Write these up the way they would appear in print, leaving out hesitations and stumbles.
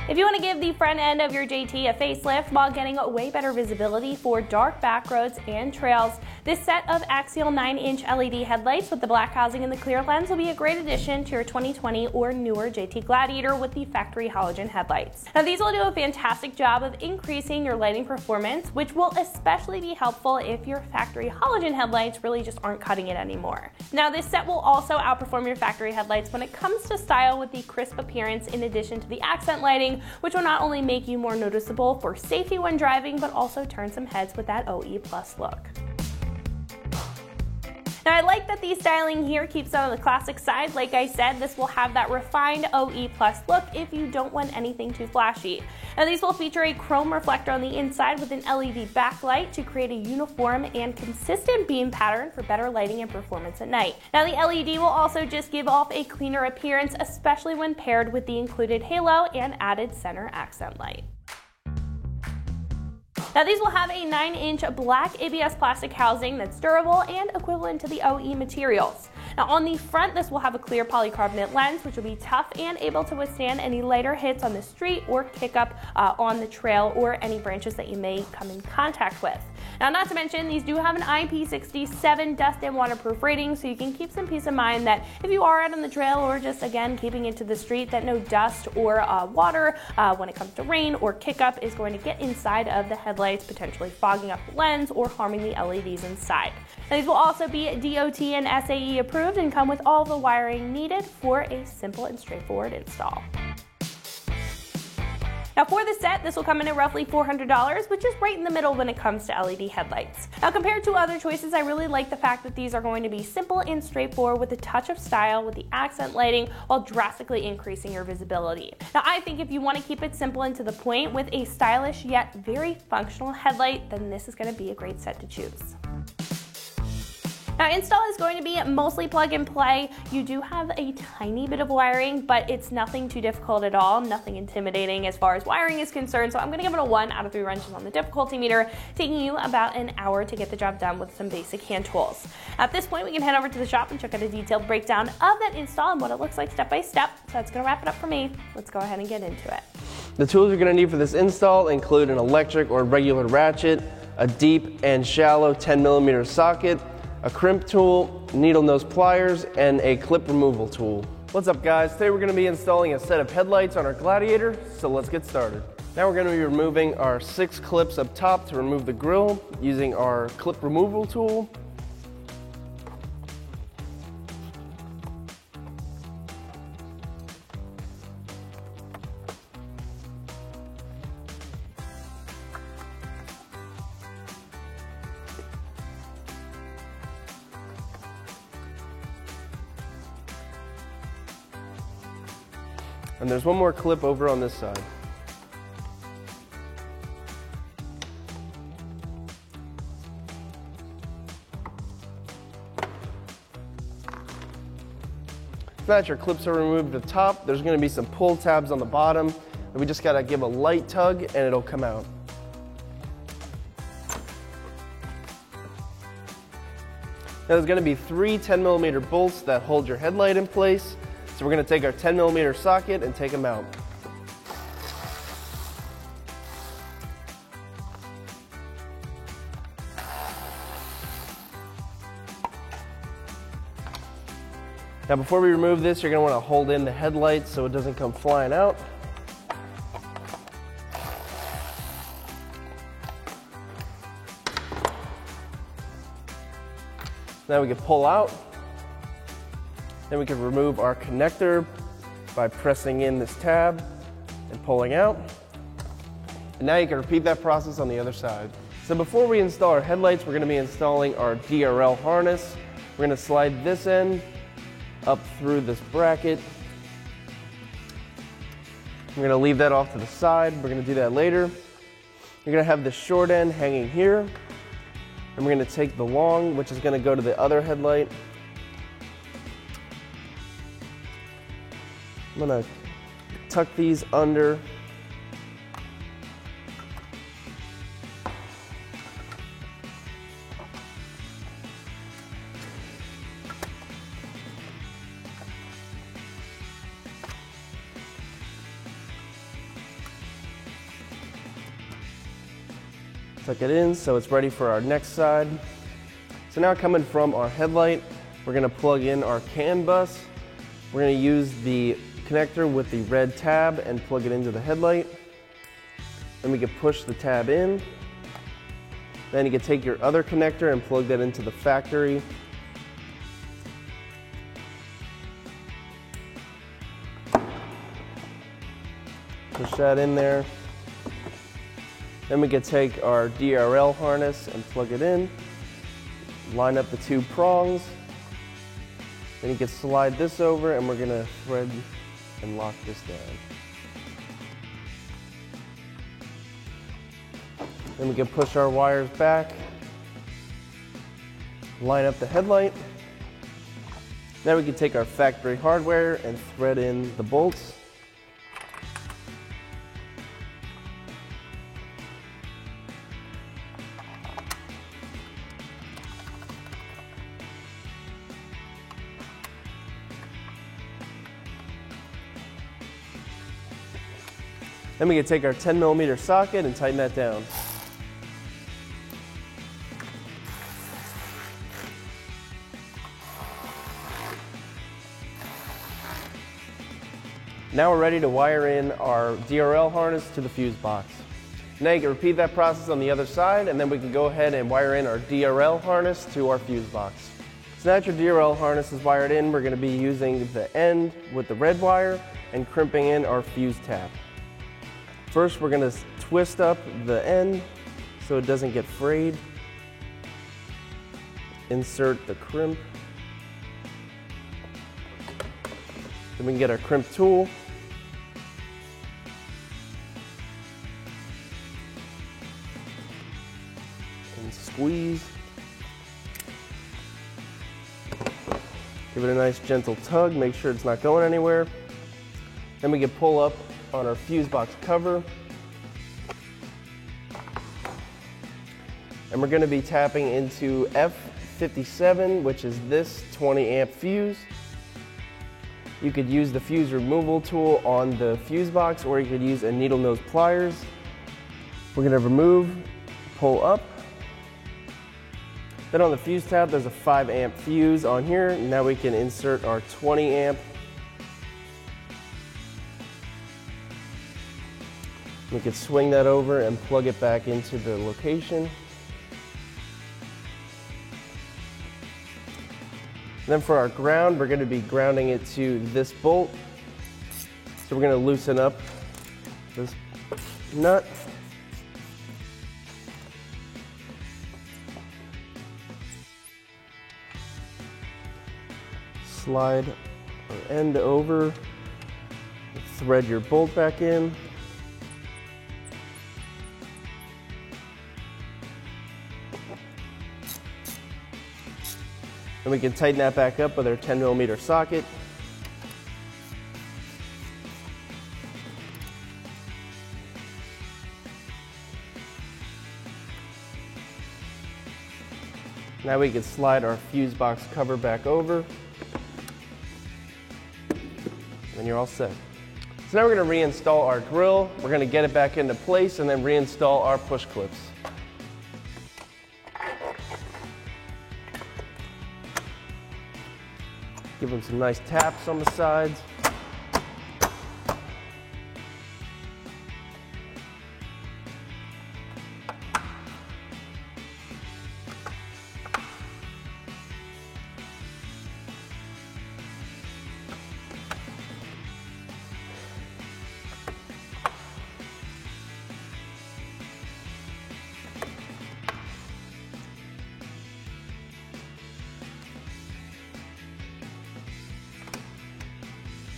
If you want to give the front end of your JT a facelift while getting way better visibility for dark back roads and trails, this set of axial 9-inch LED headlights with the black housing and the clear lens will be a great addition to your 2020 or newer JT Gladiator with the factory halogen headlights. Now these will do a fantastic job of increasing your lighting performance, which will especially be helpful if your factory halogen headlights really just aren't cutting it anymore. Now this set will also outperform your factory headlights when it comes to style with the crisp appearance in addition to the accent lighting, which will not only make you more noticeable for safety when driving, but also turn some heads with that OE Plus look. Now I like that the styling here keeps it on the classic side. Like I said, this will have that refined OE Plus look if you don't want anything too flashy. Now these will feature a chrome reflector on the inside with an LED backlight to create a uniform and consistent beam pattern for better lighting and performance at night. Now the LED will also just give off a cleaner appearance, especially when paired with the included halo and added center accent light. Now these will have a 9-inch black ABS plastic housing that's durable and equivalent to the OE materials. Now on the front, this will have a clear polycarbonate lens, which will be tough and able to withstand any lighter hits on the street or kick up on the trail or any branches that you may come in contact with. Now not to mention, these do have an IP67 dust and waterproof rating, so you can keep some peace of mind that if you are out on the trail or just again keeping it to the street, that no dust or water when it comes to rain or kick up is going to get inside of the headlights, potentially fogging up the lens or harming the LEDs inside. Now, these will also be DOT and SAE approved and come with all the wiring needed for a simple and straightforward install. Now for the set, this will come in at roughly $400, which is right in the middle when it comes to LED headlights. Now compared to other choices, I really like the fact that these are going to be simple and straightforward with a touch of style with the accent lighting while drastically increasing your visibility. Now I think if you want to keep it simple and to the point with a stylish yet very functional headlight, then this is going to be a great set to choose. Now install is going to be mostly plug and play. You do have a tiny bit of wiring, but it's nothing too difficult at all, nothing intimidating as far as wiring is concerned, so I'm going to give it a 1 out of 3 wrenches on the difficulty meter, taking you about an hour to get the job done with some basic hand tools. At this point, we can head over to the shop and check out a detailed breakdown of that install and what it looks like step by step. So that's going to wrap it up for me. Let's go ahead and get into it. The tools you're going to need for this install include an electric or regular ratchet, a deep and shallow 10mm socket, a crimp tool, needle nose pliers, and a clip removal tool. What's up guys? Today we're going to be installing a set of headlights on our Gladiator, so let's get started. Now we're going to be removing our 6 clips up top to remove the grille using our clip removal tool. And there's one more clip over on this side. Now that your clips are removed at the top, there's going to be some pull tabs on the bottom, and we just got to give a light tug and it'll come out. Now there's going to be 3 10mm bolts that hold your headlight in place. So we're going to take our 10mm socket and take them out. Now before we remove this, you're going to want to hold in the headlight so it doesn't come flying out. Now we can pull out. Then we can remove our connector by pressing in this tab and pulling out. And now you can repeat that process on the other side. So before we install our headlights, we're going to be installing our DRL harness. We're going to slide this end up through this bracket. We're going to leave that off to the side. We're going to do that later. You're going to have the short end hanging here. And we're going to take the long, which is going to go to the other headlight. I'm going to tuck these under. Tuck it in so it's ready for our next side. So now coming from our headlight, we're going to plug in our CAN bus. We're going to use the connector with the red tab and plug it into the headlight. Then we can push the tab in. Then you can take your other connector and plug that into the factory. Push that in there. Then we can take our DRL harness and plug it in. Line up the two prongs. Then you can slide this over and we're going to thread and lock this down. Then we can push our wires back, line up the headlight. Now we can take our factory hardware and thread in the bolts. Then we can take our 10mm socket and tighten that down. Now we're ready to wire in our DRL harness to the fuse box. Now you can repeat that process on the other side, and then we can go ahead and wire in our DRL harness to our fuse box. So now that your DRL harness is wired in, we're going to be using the end with the red wire and crimping in our fuse tab. First, we're going to twist up the end so it doesn't get frayed. Insert the crimp. Then we can get our crimp tool. And squeeze. Give it a nice gentle tug, make sure it's not going anywhere. Then we can pull up on our fuse box cover. And we're going to be tapping into F57, which is this 20 amp fuse. You could use the fuse removal tool on the fuse box, or you could use a needle nose pliers. We're going to remove, pull up. Then on the fuse tab, there's a 5 amp fuse on here. Now we can insert our 20 amp. We can swing that over and plug it back into the location. Then for our ground, we're going to be grounding it to this bolt. So we're going to loosen up this nut. Slide our end over, thread your bolt back in. And we can tighten that back up with our 10mm socket. Now we can slide our fuse box cover back over. And you're all set. So now we're going to reinstall our drill. We're going to get it back into place and then reinstall our push clips. Give them some nice taps on the sides.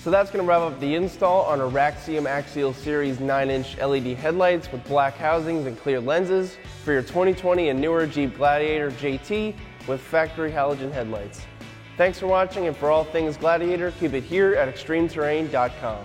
So that's going to wrap up the install on our Raxium Axial Series 9-inch LED headlights with black housings and clear lenses for your 2020 and newer Jeep Gladiator JT with factory halogen headlights. Thanks for watching, and for all things Gladiator, keep it here at extremeterrain.com.